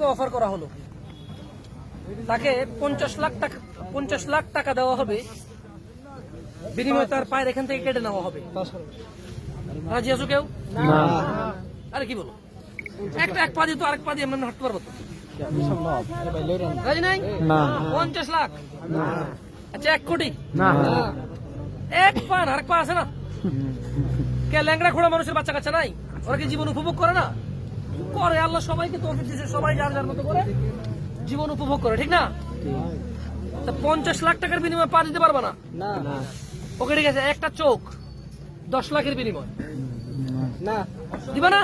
কাউকে অফার করা হলো, তাকে 50 লাখ টাকা দেওয়া হবে, বিনিময়ে তার পায়ের এখান থেকে কেটে নেওয়া হবে। রাজি আছো কেউ? আরে কি বলো, এক পা দিয়ে তো আরেক পা দিয়ে আমরা হাঁটতে পারবো তো? রাজি নাই? 50 লাখ? আচ্ছা 1 কোটি? এক পা আরেক পা আছে না? কে ল্যাংড়া খোড়া মানুষের বাচ্চা কাচ্চা নাই? ওরা কি জীবন উপভোগ করে না? করে। আল্লাহ সবাইকে তৌফিক দিয়েছে, সবাই যার যার মতো করে জীবন উপভোগ করে, ঠিক না? 50 লাখ টাকার বিনিময়ে পা দিতে পারবা না? ওকে ঠিক আছে, একটা চোখ 10 লাখের বিনিময় দিবা না?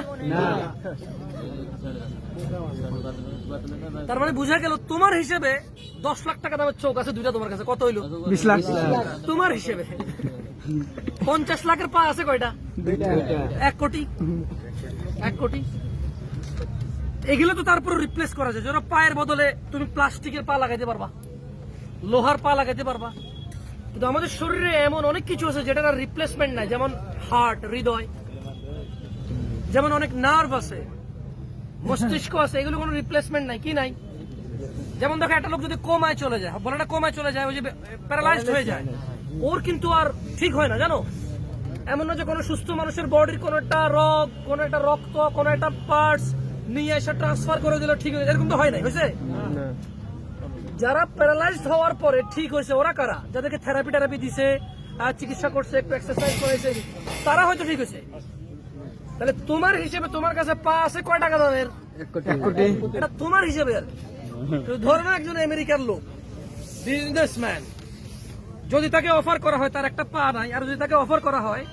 তার মানে বুঝা গেল তোমার হিসেবে 10 লাখ টাকা দামের চোখ আছে দুইটা, তোমার কাছে কত হইলো? 20 লাখ। তোমার হিসেবে 50 লাখের পা আছে কয়টা? 1 কোটি। 1 কোটি। এগুলো তো তারপরে রিপ্লেস করা যায়। যারা পায়ের বদলে তুমি প্লাস্টিকের পা লাগাইতে পারবা, লোহার পা লাগাইতে পারবা, কিন্তু আমাদের শরীরে এমন অনেক কিছু আছে যেটার রিপ্লেসমেন্ট নাই, যেমন হার্ট, হৃদয়, যেমন অনেক নার্ভ আছে, মস্তিষ্ক আছে, এগুলো কোনো রিপ্লেসমেন্ট নাই। কি নাই? যেমন দেখো একটা লোক যদি কোমায় চলে যায়, বলাটা কোমায় চলে যায়, ওই যে প্যারালাইজড হয়ে যায়, ওর কিন্তু আর ঠিক হয় না, জানো? এমন না যে কোনো সুস্থ মানুষের বডির কোনো একটা রোগ, কোনো একটা রক্ত, কোনো একটা পার্টস নিয়ে এসে ট্রান্সফার করে দিল ঠিক হয়ে, এরকম তো হয় নাই, হয়েছে? যারা প্যারালাইজড হওয়ার পরে ঠিক হয়েছে ওরা কারা? যাদেরকে থেরাপি দিছে, চিকিৎসা করছে, একটু এক্সারসাইজ করেছে, তারা হয়তো ঠিক হয়েছে। তাহলে তোমার হিসেবে তোমার কাছে পা আছে কয় টাকা দামের? 1 কোটি। এটা তোমার হিসেবে আর কি। ধরো না একজন আমেরিকার লোক, বিজনেসম্যান, যদি তাকে অফার করা হয় তার একটা পা নাই, আর যদি তাকে অফার করা হয়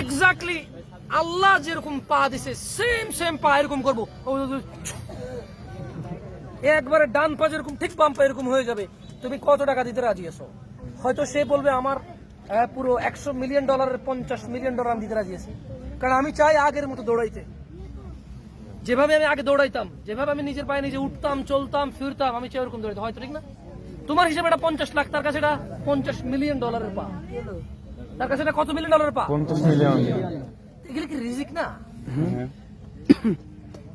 এক্স্যাক্টলি আল্লাহ যেরকম পা দিছে সেম পা এরকম করবো, একবারে ডান পা যেরকম ঠিক বাম পা এরকম হয়ে যাবে, তুমি কত টাকা দিতে রাজি আছো? হয়তো সে বলবে আমার পুরো $100 মিলিয়ন $50 মিলিয়ন আমি দিতে রাজি আছি, কারণ আমি চাই আগের মতো দৌড়াইতে, যেভাবে আমি আগে দৌড়াইতাম, যেভাবে আমি নিজের পায়ে নিজে উঠতাম, চলতাম, ফিরতাম, আমি চাই ওরকম দৌড়াইতে। হয়তো ঠিক না? তোমার হিসেবে এটা 50 লাখ, তার কাছে এটা $50 মিলিয়ন পা, তার কাছে এটা কত $1 মিলিয়ন পা? 50 মিলিয়ন। এগুলো কি রিজিক না?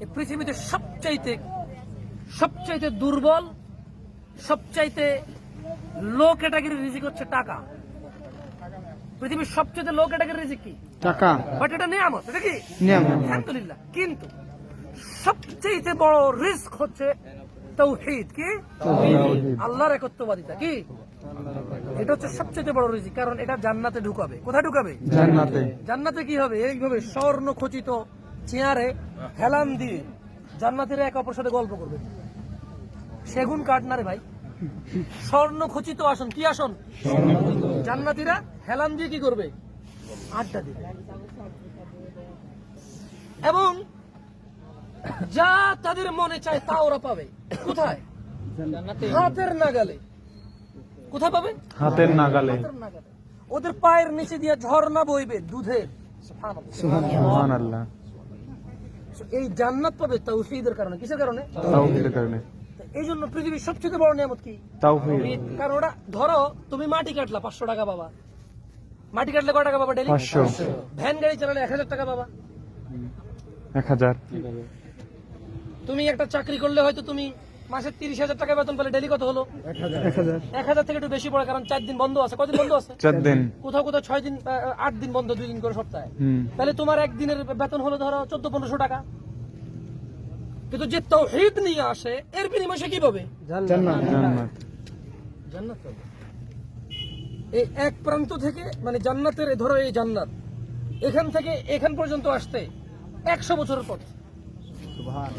এই পৃথিবীতে সবচাইতে দুর্বল, সবচাইতে লো ক্যাটাগরির রিজিক হচ্ছে টাকা। পৃথিবীর সবচেয়ে লো ক্যাটাগরির রিজিক কি? টাকা। বাট এটা নিয়ামত, এটা কি নিয়ামত? আলহামদুলিল্লাহ। কিন্তু সবচেয়ে বড় রিস্ক হচ্ছে তাওহীদ। কি? আল্লাহর একত্ববাদিতা। কি? এটা হচ্ছে সবচেয়ে বড় রিজিক, কারণ এটা জান্নাতে ঢুকাবে। কোথায় ঢুকাবে? জান্নাতে। জান্নাতে কি হবে? এইভাবে স্বর্ণ খচিত চেয়ারে হেলান দিয়ে জান্নাতীরা এক অপরের সাথে গল্প করবে। সেগুন কাঠ না রে ভাই, স্বর্ণ খচিত আসন। কি আসন? জান্নাতীরা হেলান দিয়ে কি করবে? আড্ডা দিবে। এবং যা তাদের মনে চায় তা ওরা পাবে। কোথায়? হাতের নাগালে। কোথায় পাবে? হাতের নাগালে। ওদের পায়ের নিচে দিয়ে ঝর্ণা বইবে দুধের। সুবহানাল্লাহ। এই জান্নাত পাবে তাওহীদের কারণে। কিসের কারণে? তাওহীদের কারণে। এই জন্য পৃথিবীর সবচেয়ে বড় নিয়ামত কি? তাওহীদ। কারণ ওটা, ধরো তুমি মাটি কাটলা, 500 টাকা পাবা। মাটি কাটলে কয় টাকা পাবা ডেইলি? 500। ভ্যান গাড়ি চালালে 1000 টাকা পাবা। 1000। তুমি একটা চাকরি করলে হয়তো তুমি মাসে 30,000 টাকা বেতন পেলে, ডেইলি কত হলো? 1000 থেকে একটু বেশি পড়ে, কারণ 4 দিন বন্ধ আছে। কদিন বন্ধ আছে? 4 দিন। কোথাও 6 দিন, 8 দিন বন্ধ, 2 দিন করে সপ্তাহে। তাহলে তোমার একদিনের বেতন হলো ধরো 1400-1500 টাকা। কিন্তু যে তাওহীদ নিয়ে আসে এর বিনিময়ে সে কি পাবে? জান্নাত পাবে। এই এক প্রান্ত থেকে, মানে জান্নাতের, ধরো এই জান্নাত, এখান থেকে এখান পর্যন্ত আসতে 100 বছরের পথ। সুবহান।